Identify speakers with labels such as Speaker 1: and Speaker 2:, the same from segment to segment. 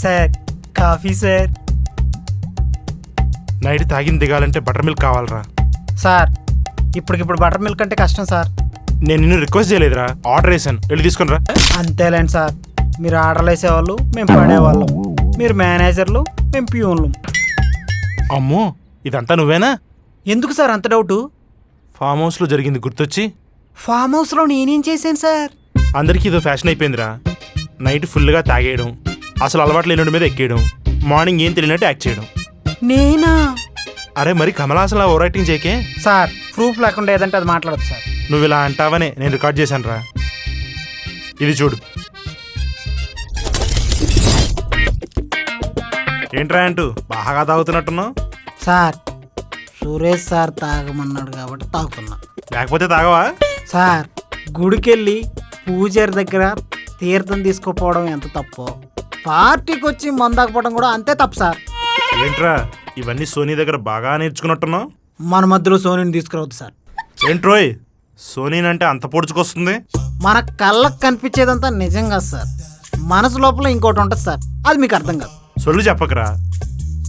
Speaker 1: Sir coffee sir.
Speaker 2: Night తాగింది దిగాలంటే butter milk కావాలరా.
Speaker 1: Sir ఇప్పటికిప్పుడు బటర్ మిల్క్ అంటే కష్టం సార్.
Speaker 2: నేను నిన్ను రిక్వెస్ట్ చేయలేదురా, ఆర్డర్ వేసాను, వెళ్ళి తీసుకుని రా.
Speaker 1: అంతేలేండి సార్, మీరు ఆర్డర్లు వేసేవాళ్ళు, మేము పడేవాళ్ళం. మీరు మేనేజర్లు, మేము ప్యూన్లు.
Speaker 2: అమ్మో, ఇదంతా నువ్వేనా?
Speaker 1: ఎందుకు సార్ అంత డౌటు?
Speaker 2: ఫామ్ హౌస్లో జరిగింది గుర్తొచ్చి.
Speaker 1: ఫామ్ హౌస్లో నేనేం చేశాను సార్?
Speaker 2: అందరికీ ఇదో ఫ్యాషన్ అయిపోయిందిరా. నైట్ ఫుల్గా తాగేయడం, అసలు అలవాటు లేనుడి మీద ఎక్కేయడం, మార్నింగ్ ఏం తెలియనట్టు యాక్ట్ చేయడం.
Speaker 1: నేనా?
Speaker 2: అరే మరి కమలాసలా ఓవర్ యాక్టింగ్ చేయకే.
Speaker 1: సార్ ప్రూఫ్ లేకుండా ఏదంటే అది మాట్లాడదు సార్.
Speaker 2: నువ్వు ఇలా అంటావనే నేను రికార్డ్ చేశాను రా. ఇది చూడు. ఏంట్రా అంటూ బాగా తాగుతున్నట్టున్నావు?
Speaker 1: సార్ సురేష్ సార్ తాగమన్నాడు కాబట్టి తాగుతున్నా.
Speaker 2: లేకపోతే తాగవా?
Speaker 1: సార్ గుడికెళ్ళి పూజారి దగ్గర తీర్థం తీసుకోపోవడం ఎంత తప్పో, పార్టీకి వచ్చి మందాకపోవడం కూడా అంతే తప్పు సార్.
Speaker 2: ఏంట్రా ఇవన్నీ సోనీ దగ్గర బాగా నేర్చుకున్నట్టున్నావు?
Speaker 1: మన మధ్యలో సోనీని తీసుకురావద్దు సార్.
Speaker 2: ఏంట్రోయ్ సోనీనంటే అంత పొడుచుకొస్తుంది?
Speaker 1: మన కళ్ళకు కనిపించేదంతా నిజం కాదు సార్, మనసు లోపల ఇంకోటి ఉంటుంది సార్, అది మీకు అర్థం కాదు.
Speaker 2: సొల్లు చెప్పకరా.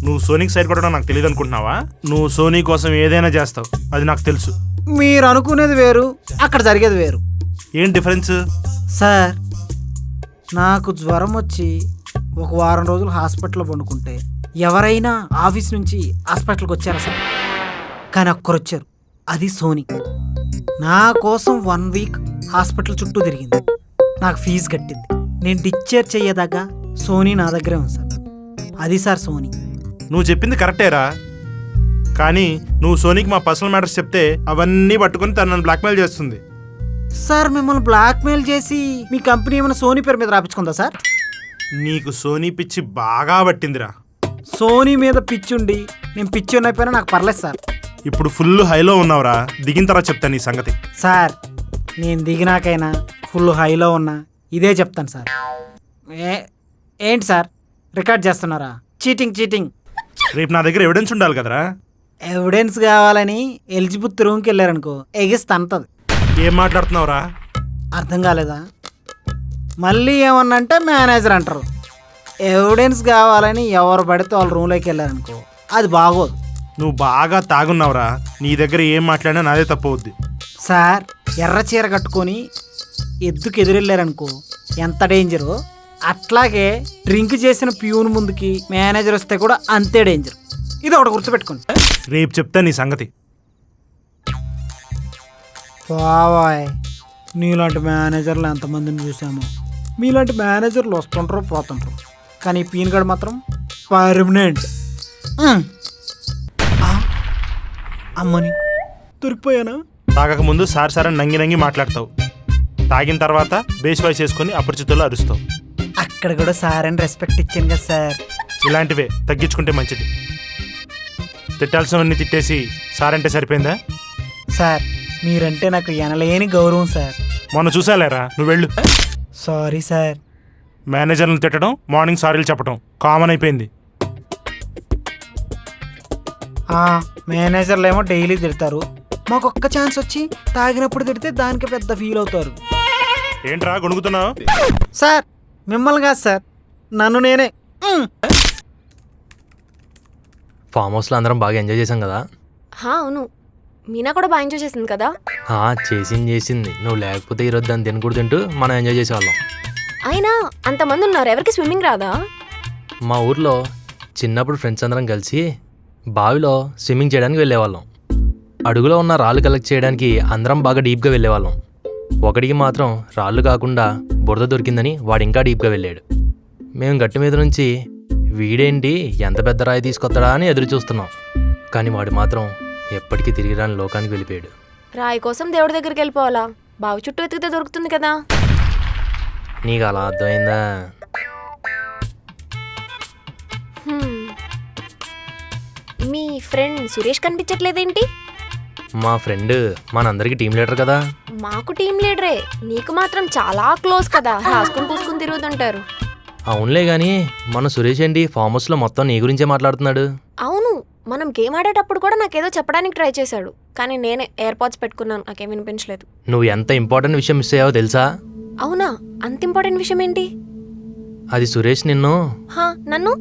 Speaker 2: నువ్వు సోనీకి సైడ్ కొట్టడం నాకు తెలియదు అనుకుంటున్నావా? నువ్వు సోనీ కోసం ఏదైనా చేస్తావు, అది నాకు తెలుసు.
Speaker 1: మీరు అనుకునేది వేరు, అక్కడ జరిగేది వేరు.
Speaker 2: ఏం డిఫరెన్స్?
Speaker 1: సార్ నాకు జ్వరం వచ్చి ఒక వారం రోజులు హాస్పిటల్లో పండుకుంటే ఎవరైనా ఆఫీస్ నుంచి హాస్పిటల్కి వచ్చారా సార్? కానీ ఒక్కరు వచ్చారు, అది సోనీ. నా కోసం 1 వీక్ హాస్పిటల్ చుట్టూ తిరిగింది, నాకు ఫీజు కట్టింది. నేను డిశ్చార్జ్ అయ్యేదాకా సోనీ నా దగ్గరే ఉంది సార్. అది సార్ సోనీ.
Speaker 2: నువ్వు చెప్పింది కరెక్టేరా, కానీ నువ్వు సోనీకి మా పర్సనల్ మ్యాటర్స్ చెప్తే అవన్నీ పట్టుకుని తను నన్ను బ్లాక్మెయిల్ చేస్తుంది.
Speaker 1: సార్ మిమ్మల్ని బ్లాక్మెయిల్ చేసి మీ కంపెనీ ఏమైనా సోనీ పేరు మీద రాపించుకుందా సార్?
Speaker 2: నీకు సోనీ పిచ్చి బాగా పట్టిందిరా.
Speaker 1: సోనీ మీద పిచ్చుండి నేను పిచ్చి ఉన్నపోయినా నాకు పర్లేదు సార్.
Speaker 2: ఇప్పుడు ఫుల్ హైలో ఉన్నావురా, దిగిన తర్వాత చెప్తాను నీ సంగతి.
Speaker 1: సార్ నేను దిగినాకైనా ఫుల్ హైలో ఉన్నా ఇదే చెప్తాను సార్. ఏంటి సార్ రికార్డ్ చేస్తున్నారా? Cheating cheating.
Speaker 2: రేపు నా దగ్గర ఎవిడెన్స్ ఉండాలి కదరా.
Speaker 1: ఎవిడెన్స్ కావాలని ఎలిజిబుత్ రూమ్కి వెళ్ళారనుకో ఎగిస్తే అంతది.
Speaker 2: ఏం మాట్లాడుతున్నావురా?
Speaker 1: అర్థం కాలేదా? మళ్ళీ ఏమన్నంటే మేనేజర్ అంటారు. ఎవిడెన్స్ కావాలని ఎవరు పడితే వాళ్ళ రూమ్లోకి వెళ్ళారనుకో అది బాగోదు.
Speaker 2: నువ్వు బాగా తాగున్నావురా, నీ దగ్గర ఏం మాట్లాడినా నాదే తప్పవుద్ది.
Speaker 1: సార్ ఎర్ర చీర కట్టుకొని ఎద్దుకు ఎదురెళ్ళారనుకో ఎంత డేంజరు, అట్లాగే డ్రింక్ చేసిన ప్యూన్ ముందుకి మేనేజర్ వస్తే కూడా అంతే డేంజర్. ఇది ఒకటి గుర్తుపెట్టుకోండి.
Speaker 2: రేపు చెప్తా నీ సంగతి.
Speaker 1: బావాయ్ నీలాంటి మేనేజర్లు ఎంతమందిని చూసామో. మీలాంటి మేనేజర్లు వస్తుంటారు పోతుంటారు, కానీ పీన్ గడ్ మాత్రం పర్మనెంట్. అమ్మని దొరికిపోయానా?
Speaker 2: తాగక ముందు సార్ సార్ అని నంగి నంగి మాట్లాడతావు, తాగిన తర్వాత బేస్ వాయిస్ వేసుకొని అపరిచితుల్లో అరుస్తావు.
Speaker 1: అక్కడ కూడా సార్ అని రెస్పెక్ట్ ఇచ్చాను కదా సార్.
Speaker 2: ఇలాంటివే తగ్గించుకుంటే మంచిది. తిట్టాల్సినవన్నీ తిట్టేసి సార్ అంటే సరిపోయిందా?
Speaker 1: సార్ మీరంటే నాకు ఎనలేని గౌరవం సార్.
Speaker 2: మొన్న చూసాలేరా, నువ్వు వెళ్ళు.
Speaker 1: Sorry sir.
Speaker 2: మేనేజర్లను తిట్టడం, మార్నింగ్ సారీలు చెప్పడం కామన్ అయిపోయింది.
Speaker 1: మేనేజర్లు ఏమో డైలీ తిడతారు, మాకు ఒక్క ఛాన్స్ వచ్చి తాగినప్పుడు తిడితే దానికి పెద్ద ఫీల్ అవుతారు.
Speaker 2: ఏంట్రా గొణుగుతున్నావు?
Speaker 1: సార్ మిమ్మల్ని కాదు సార్, నన్ను నేనే.
Speaker 3: ఫామ్ హౌస్లో అందరం బాగా ఎంజాయ్ చేసాం కదా.
Speaker 4: అవును, మీనా కూడా బాగా ఎంజాయ్ చేసింది కదా.
Speaker 3: చేసింది. నువ్వు లేకపోతే ఈరోజు దాన్ని తినకూడదు తింటూ మనం ఎంజాయ్ చేసేవాళ్ళం.
Speaker 4: అయినా అంతమంది ఉన్నారు, ఎవరికి స్విమ్మింగ్ రాదా?
Speaker 3: మా ఊర్లో చిన్నప్పుడు ఫ్రెండ్స్ అందరం కలిసి బావిలో స్విమ్మింగ్ చేయడానికి వెళ్ళేవాళ్ళం. అడుగులో ఉన్న రాళ్ళు కలెక్ట్ చేయడానికి అందరం బాగా డీప్గా వెళ్ళేవాళ్ళం. ఒకడికి మాత్రం రాళ్ళు కాకుండా బురద దొరికిందని వాడు ఇంకా డీప్గా వెళ్ళాడు. మేము గట్టి మీద నుంచి వీడేంటి ఎంత పెద్ద రాయి తీసుకొస్తాడా అని ఎదురు చూస్తున్నాం, కానీ వాడు మాత్రం ఎప్పటికీ తిరిగి రాని లోకానికి వెళ్ళిపోయాడు.
Speaker 4: రాయి కోసం దేవుడి దగ్గరికి వెళ్ళిపోవాలా? బావి చుట్టూ వెతికితే దొరుకుతుంది కదా.
Speaker 3: నీకు అలా అర్థమైందా?
Speaker 4: మీ ఫ్రెండ్ సురేష్ కనిపించట్లేదేంటి?
Speaker 3: మా ఫ్రెండ్ మనందరికి టీం లీడర్ కదా.
Speaker 4: మాకు టీం లీడరే, నీకు మాత్రం చాలా క్లోజ్ కదా, రాసుకుని పూసుకుని తిరుగుతుంటారు.
Speaker 3: అవునులే గాని మన సురేష్ ఏంటి ఫామ్ హౌస్లో మొత్తం నీ గురించే మాట్లాడుతున్నాడు.
Speaker 4: అవును, మనం గేమ్ ఆడేటప్పుడు కూడా నాకేదో చెప్పడానికి ట్రై చేశాడు, కానీ నేనే ఎయిర్పాడ్స్ పెట్టుకున్నాను, నాకేం వినిపించలేదు.
Speaker 3: నువ్వు ఎంత ఇంపార్టెంట్ విషయం మిస్ అయ్యావో తెలుసా?
Speaker 4: అవునా? అంత ఇంపార్టెంట్ విషయం ఏంటి?
Speaker 3: అది సురేష్ నిన్ను
Speaker 4: హా, నన్ను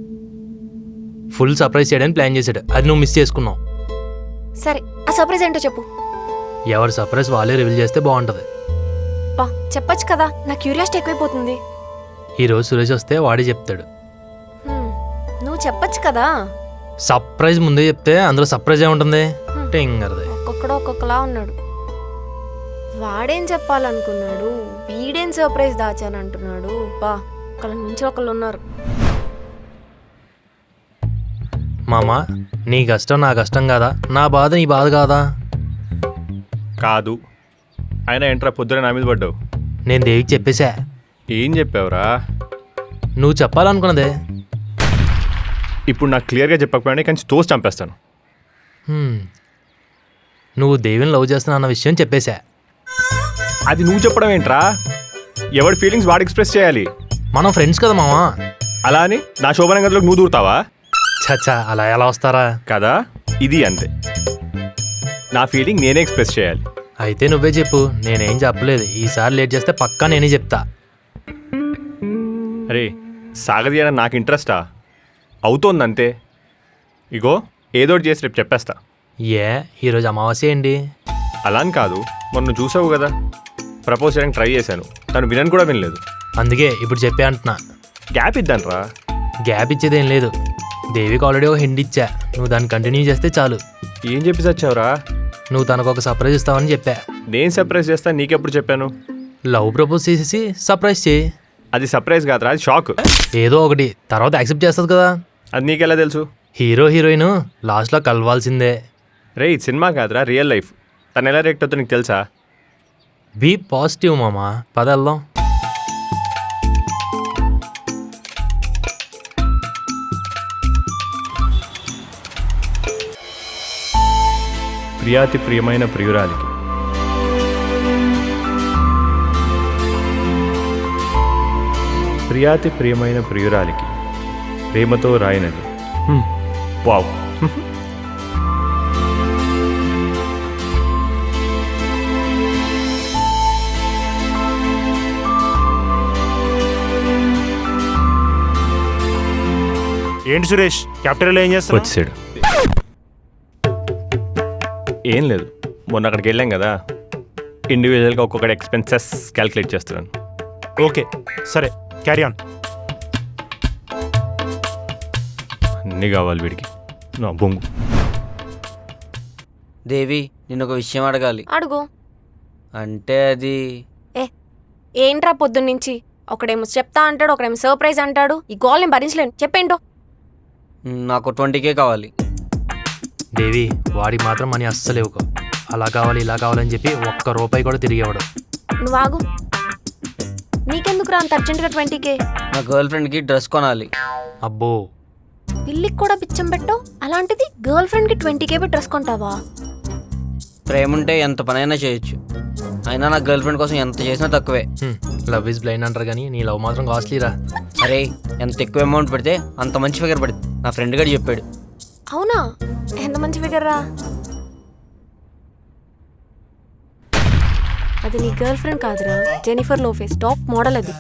Speaker 3: ఫుల్ సర్ప్రైజ్ చేయడానికి ప్లాన్ చేశాడు. అది నువ్వు మిస్ చేసుకున్నావు.
Speaker 4: సరే, ఆ సర్ప్రైజ్ ఏంటో చెప్పు.
Speaker 3: ఎవరి సర్ప్రైజ్ వాళ్ళే రివీల్ చేస్తే బాగుంటుంది.
Speaker 4: బా చెప్పొచ్చు కదా, నా క్యూరియాసిటీ ఎక్కువైపోతుంది.
Speaker 3: ఈరోజు సురేష్ వస్తే వాడే చెప్తాడు.
Speaker 4: నువ్వు చెప్పొచ్చు కదా.
Speaker 3: సర్ప్రైజ్ ముందే చెప్తే అందులో సర్ప్రైజ్ ఏముంటుంది? టింగర్ది.
Speaker 4: ఒక్కొక్కడు ఒక్కొక్కలా ఉన్నాడు. వాడేం చెప్పాలనుకున్నాడు, వీడేం సర్ప్రైజ్ దాచానంటున్నాడు. బా ఒకళ్ళ నుంచి ఒకళ్ళు ఉన్నారు.
Speaker 3: మామ, నీ కష్టం నా కష్టం కాదా? నా బాధ నీ బాధ కాదా?
Speaker 5: కాదు. ఆయన ఏంట్రా పొద్దున నా మీద పడ్డావు?
Speaker 3: నేను దేవికి చెప్పేశా.
Speaker 5: ఏం చెప్పావురా?
Speaker 3: నువ్వు చెప్పాలనుకున్నదే.
Speaker 5: ఇప్పుడు నాకు క్లియర్గా చెప్పకపోయినా కానీ తోసి చంపేస్తాను.
Speaker 3: నువ్వు దేవిని లవ్ చేస్తున్నా అన్న విషయం చెప్పేశా.
Speaker 5: అది నువ్వు చెప్పడం ఏంట్రా? ఎవరి ఫీలింగ్స్ వాడు ఎక్స్ప్రెస్ చేయాలి.
Speaker 3: మనం ఫ్రెండ్స్ కదా మామా.
Speaker 5: అలా అని నా శోభన గదిలోకి నువ్వు దూరుతావా?
Speaker 3: చచ్చా, అలా ఎలా వస్తారా?
Speaker 5: కదా, ఇది అంతే. నా ఫీలింగ్ నేనే ఎక్స్ప్రెస్ చేయాలి.
Speaker 3: అయితే నువ్వే చెప్పు, నేనేం చెప్పలేదు. ఈసారి లేట్ చేస్తే పక్కా నేనే చెప్తా.
Speaker 5: అరే సాగదీయడం నాకు ఇంట్రెస్టా? అవుతోందంతే. ఇగో ఏదోటి చేసి రేపు చెప్పేస్తా.
Speaker 3: ఏ ఈరోజు అమావాస్య ఏంటి?
Speaker 5: అలా అని కాదు, మొన్న చూసావు కదా, ప్రపోజ్ చేయడానికి ట్రై చేశాను, తను వినని కూడా వినలేదు.
Speaker 3: అందుకే ఇప్పుడు చెప్పే అంటున్నా.
Speaker 5: గ్యాప్ ఇద్దానరా.
Speaker 3: గ్యాప్ ఇచ్చేదేం లేదు. దేవికి ఆల్రెడీ ఒక హింట్ ఇచ్చా. నువ్వు దాన్ని కంటిన్యూ చేస్తే చాలు.
Speaker 5: ఏం చెప్పి చచ్చావురా?
Speaker 3: నువ్వు తనకు ఒక సర్ప్రైజ్ ఇస్తావని చెప్పా.
Speaker 5: నేను సర్ప్రైజ్ చేస్తా, నీకెప్పుడు చెప్పాను?
Speaker 3: లవ్ ప్రపోజ్ చేసేసి సర్ప్రైజ్ చేయి.
Speaker 5: అది సర్ప్రైజ్ కాదురా, అది షాక్.
Speaker 3: ఏదో ఒకటి, తర్వాత యాక్సెప్ట్ చేస్తుంది కదా.
Speaker 5: అది నీకెలా తెలుసు?
Speaker 3: హీరో హీరోయిన్ లాస్ట్లో కలవాల్సిందే.
Speaker 5: రే ఇది సినిమా కాదురా, రియల్ లైఫ్. తను ఎలా రియాక్ట్ అవుతుందో నీకు తెలుసా?
Speaker 3: బీ పాజిటివ్ మామా. పద వెళ్దాం.
Speaker 5: ప్రియాతి ప్రియమైన ప్రియురాలికి, ప్రియాతి ప్రియమైన ప్రియురాలికి ప్రేమతో రాయినది. వావ్.
Speaker 2: ఏంటి సురేష్, క్యాపిటల్ ఏం చేస్తావు?
Speaker 5: వచ్చాడు. ఏం లేదు, మొన్న అక్కడికి వెళ్ళాం కదా, ఇండివిజువల్గా ఒక్కొక్కటి ఎక్స్పెన్సెస్ క్యాలిక్యులేట్ చేస్తున్నాను.
Speaker 2: ఓకే సరే, క్యారీ ఆన్.
Speaker 5: అన్నీ కావాలి వీడికి, నా బొంగు.
Speaker 6: దేవి, నిన్న ఒక విషయం అడగాలి.
Speaker 4: అడుగు.
Speaker 6: అంటే అది
Speaker 4: ఏంట్రా పొద్దున్నుంచి ఒకడేమో చెప్తా అంటాడు, ఒకడేమో సర్ప్రైజ్ అంటాడు. ఈ గోల్ నేను భరించలేను. చెప్పేంటో.
Speaker 6: నాకు 20K కావాలి.
Speaker 3: దేవి, వాడికి మాత్రం మనీ అస్సలు ఇవ్వకు. అలా కావాలి ఇలా కావాలని చెప్పి ఒక్క రూపాయి కూడా తిరిగేవాడు.
Speaker 4: నువ్వు ఆగు. నీకెందుకురా అంత అర్జెంటుగా 20K?
Speaker 6: నా గర్ల్ ఫ్రెండ్కి డ్రెస్ కొనాలి.
Speaker 3: అబ్బో,
Speaker 4: పిల్లికి కూడా పిచ్చం పెట్టావు, అలాంటిది గర్ల్ ఫ్రెండ్కి 20K పెట్టి డ్రెస్ కొంటావా?
Speaker 6: ప్రేమ ఉంటే ఎంత పనైనా చేయొచ్చు. అయినా నా గర్ల్ ఫ్రెండ్ కోసం ఎంత చేసినా తక్కువే.
Speaker 3: లవ్ ఇస్ బ్లైండ్ అంటారు కానీ నీ లవ్ మాత్రం కాస్ట్లీరా.
Speaker 6: అరే, ఎంత ఎక్కువ అమౌంట్ పెడితే అంత మంచి ఫిగర్ పడుతుంది. నా ఫ్రెండ్ గడు చెప్పాడు.
Speaker 4: అవునా? ఎంత మంచి ఫిగర్ రా. అది నీ గర్ల్ ఫ్రెండ్ కాదురా, జెనిఫర్ లోఫేస్, టాప్ మోడల్ అది.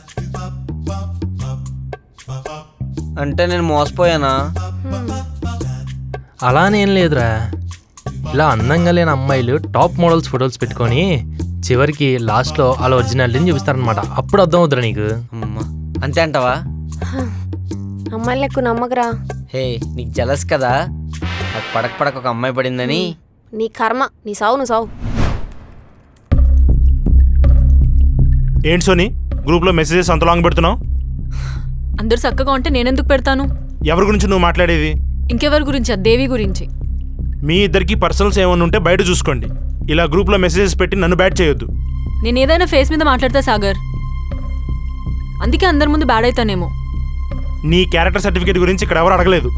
Speaker 6: అంటే నేను మోసపోయానా?
Speaker 3: అలానేం లేదురా. ఇలా అందంగా లేని అమ్మాయిలు టాప్ మోడల్స్ ఫోటోస్ పెట్టుకొని చివరికి లాస్ట్లో అలా ఒరిజినాలిటీని చూపిస్తారనమాట. అప్పుడు అర్థం అవుతురా నీకు.
Speaker 6: అమ్మా, అంతే అంటావా?
Speaker 4: అమ్మాయిలు ఎక్కువ నమ్మకరా.
Speaker 6: హే, నీకు జలస్ కదా, నాకు పడక ఒక అమ్మాయి పడిందని.
Speaker 4: నీ కర్మ, నీ సావు, నువ్వు సావు.
Speaker 2: ఏంటి సోని, గ్రూప్లో మెసేజెస్ అంత లాంగ్ పెడుతున్నావు?
Speaker 7: అందరు చక్కగా ఉంటే నేనెందుకు పెడతాను?
Speaker 2: ఎవరి గురించి నువ్వు మాట్లాడేది?
Speaker 7: ఇంకెవరి గురించి? దేవి గురించి.
Speaker 2: మీ ఇద్దరికి పర్సనల్స్ ఏమైనా ఉంటే బయట చూసుకోండి. ఇలా గ్రూప్లో మెసేజెస్ పెట్టి నన్ను బ్యాడ్ చేయొద్దు.
Speaker 7: నేను ఏదైనా ఫేస్ మీద మాట్లాడతా సాగర్, అందుకే అందరి ముందు బ్యాడ్ అవుతానేమో.
Speaker 2: నీ క్యారెక్టర్ సర్టిఫికేట్ గురించి ఇక్కడ ఎవరు అడగలేదు.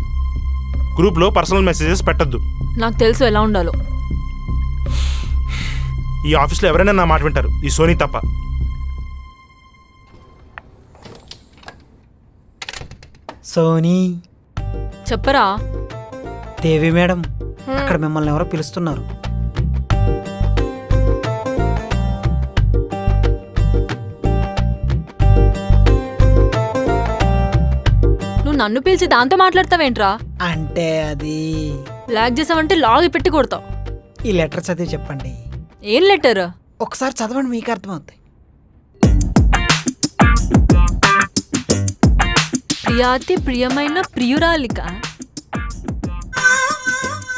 Speaker 2: గ్రూప్లో పర్సనల్ మెసేజెస్ పెట్టద్దు.
Speaker 7: నాకు తెలుసు ఎలా ఉండాలో.
Speaker 2: ఈ ఆఫీస్లో ఎవరైనా నా మాట వింటారు, ఈ సోనీ తప్ప.
Speaker 1: సోనీ,
Speaker 7: చెప్పరా?
Speaker 1: దేవి మేడం, అక్కడ మిమ్మల్ని ఎవరో పిలుస్తున్నారు.
Speaker 7: నన్ను పిలిచి దాంతో మాట్లాడతావేంట్రా?
Speaker 1: అంటే అది
Speaker 7: బ్లాక్ చేసావంటే లాగి పెట్టి కొడతావు.
Speaker 1: ఈ లెటర్ చదివి చెప్పండి.
Speaker 7: ఏం లెటర్?
Speaker 1: ఒకసారి చదవండి, మీకు అర్థమవుతాయి.
Speaker 7: ప్రియాతి ప్రియమైన ప్రియురాలిక,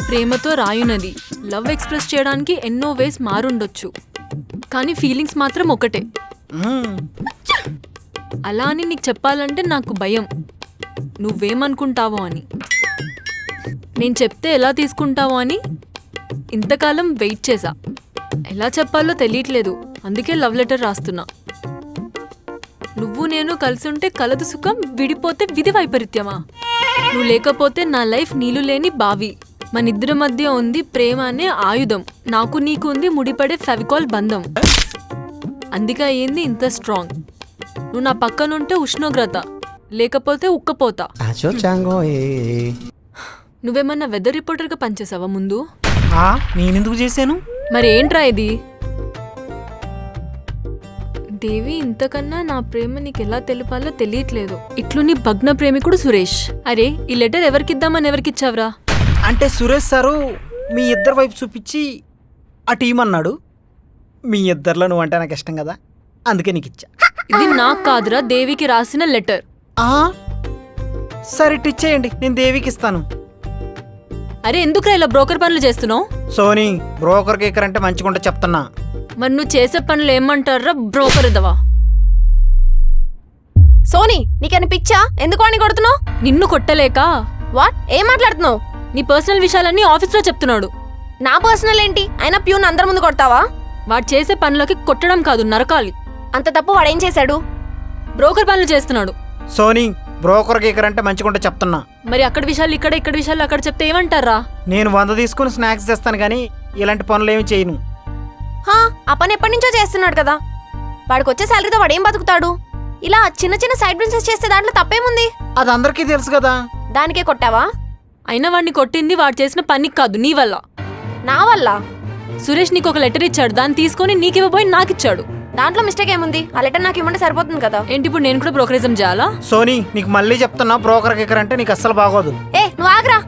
Speaker 7: ప్రేమతో రాయునది. లవ్ ఎక్స్ప్రెస్ చేయడానికి ఎన్నో వేస్ మారుండొచ్చు, కానీ ఫీలింగ్స్ మాత్రం ఒకటే.
Speaker 1: మ్మ్.
Speaker 7: అలా అని నీకు చెప్పాలంటే నాకు భయం, నువ్వేమనుకుంటావో అని. నేను చెప్తే ఎలా తీసుకుంటావో అని ఇంతకాలం వెయిట్ చేశా. ఎలా చెప్పాలో తెలియట్లేదు, అందుకే లవ్ లెటర్ రాస్తున్నా. నువ్వు నేను కలిసి ఉంటే కలదు సుఖం, విడిపోతే విధి వైపరీత్యమా? నువ్వు లేకపోతే నా లైఫ్ నీళ్ళు లేని బావి. మనిద్దరి మధ్య ఉంది ప్రేమ అనే ఆయుధం, నాకు నీకు ఉంది ముడిపడే ఫెవికాల్ బంధం. అందుకే అయ్యింది ఇంత స్ట్రాంగ్. నువ్వు నా పక్కనుంటే ఉష్ణోగ్రత, లేకపోతే ఉక్కపోతా. నువ్వేమన్నా వెదర్ రిపోర్టర్గా పనిచేసావా ముందు?
Speaker 1: నేనెందుకు చేశాను?
Speaker 7: మరి ఏంట్రా ఇది? దేవి, ఇంతకన్నా నా ప్రేమ నీకు ఎలా తెలిపాలో తెలియట్లేదు. ఇట్లు నీ భగ్న ప్రేమికుడు సురేష్. అరే, ఈ లెటర్ ఎవరికిద్దామని ఎవరికిచ్చావురా?
Speaker 1: అంటే సురేష్ సారు మీ ఇద్దరు వైపు చూపించి ఆ టీం అన్నాడు. మీ ఇద్దరిలో నువ్వు అంటే నాకు ఇష్టం కదా, అందుకే నీకు ఇచ్చా.
Speaker 7: ఇది నాకు కాదురా, దేవికి రాసిన లెటర్.
Speaker 1: సరే ఇచ్చేయండి, నేను దేవికి ఇస్తాను.
Speaker 7: అరే, ఎందుకురా ఇలా బ్రోకర్ పనులు చేస్తున్నావు?
Speaker 1: సోనీ, బ్రోకర్ కేకర్ అంటే మంచిగుంటే చెప్తున్నా.
Speaker 7: మరి నువ్వు చేసే పనులు ఏమంటారా బ్రోకర్ ఇదవా?
Speaker 4: సోనీ, నీకని పిచ్చా? ఎందుకు అని కొడుతున్నావు?
Speaker 7: నిన్ను కొట్టలేక.
Speaker 4: వాట్? ఏం మాట్లాడుతున్నావు?
Speaker 7: నీ పర్సనల్ విషయాలన్నీ ఆఫీస్లో చెప్తున్నాడు.
Speaker 4: నా పర్సనల్ ఏంటి? అయినా ప్యూన్ అందరి ముందు కొడతావా?
Speaker 7: వాడు చేసే పనులకి కొట్టడం కాదు, నరకాలి.
Speaker 4: అంత తప్పు వాడేం చేశాడు?
Speaker 7: బ్రోకర్ పనులు చేస్తున్నాడు.
Speaker 1: సోనీ, బ్రోకర్ కేకర్ అంటే మంచిగుంటే చెప్తున్నా.
Speaker 7: మరి అక్కడ విషయాలు ఇక్కడ, ఇక్కడ విషయాలు అక్కడ చెప్తే ఏమంటారా?
Speaker 1: నేను 100 తీసుకుని స్నాక్స్ తెస్తాను కానీ ఇలాంటి పనులు ఏమి చేయను.
Speaker 4: ఆ పని ఎప్పటి నుంచో చేస్తున్నాడు కదా. వాడికి వచ్చే శాలరీతో వాడేం బతుకుతాడు? ఇలా చిన్న చిన్న సైడ్ బిజినెస్ చేస్తే దాంట్లో తప్పేముంది?
Speaker 1: అది అందరికీ తెలుసు కదా.
Speaker 4: దానికే కొట్టావా?
Speaker 7: అయినా వాడిని కొట్టింది వాడు చేసిన పనికి కాదు, నీ వల్ల.
Speaker 4: నా వల్ల?
Speaker 7: సురేష్ నీకు ఒక లెటర్ ఇచ్చాడు, దాన్ని తీసుకొని నీకివ్వబోయి నాకిచ్చాడు.
Speaker 4: దాంట్లో మిస్టేక్ ఏముంది? ఆ లెటర్ నాకు ఇవ్వమంటే సరిపోతుంది కదా.
Speaker 7: ఏంటి ఇప్పుడు నేను కూడా బ్రోకరిజం చేయాలా?
Speaker 1: సోనీ, నీకు మళ్ళీ చెప్తున్నా, బ్రోకర్ కేకర్ అంటే నీకు అస్సలు బాగోదు.
Speaker 4: నువ్వు ఆగ్రా.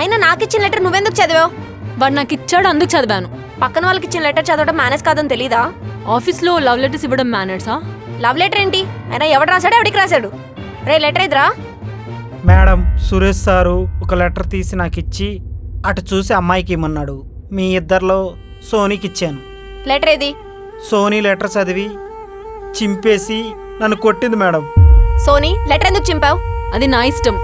Speaker 4: అయినా నాకిచ్చిన లెటర్ నువ్వెందుకు చదివావు?
Speaker 7: వాడు నాకు ఇచ్చాడు, అందుకు చదివాను.
Speaker 4: పక్కన వాళ్ళకి ఇచ్చిన లెటర్ చదవడం మేనేజ్ కాదని తెలీదా?
Speaker 7: ఆఫీస్లో లవ్ లెటర్స్ ఇవ్వడం మేనర్సా?
Speaker 4: లవ్ లెటర్ ఏంటి? అయినా ఎవడు రాశాడు, ఎవడికి రాశాడు? రే, లెటర్ ఇదిరా.
Speaker 1: మేడం, సురేష్ సారు ఒక లెటర్ తీసి నాకు ఇచ్చి అటు చూసి అమ్మాయికి ఇమ్మన్నాడు. మీ ఇద్దరిలో సోనీకి ఇచ్చాను.
Speaker 4: లెటర్ ఏది?
Speaker 1: సోనీ లెటర్ చదివి చింపేసి నన్ను కొట్టింది మేడం.
Speaker 4: సోనీ, లెటర్ ఎందుకు చింపావు?
Speaker 7: అది నా ఇష్టం.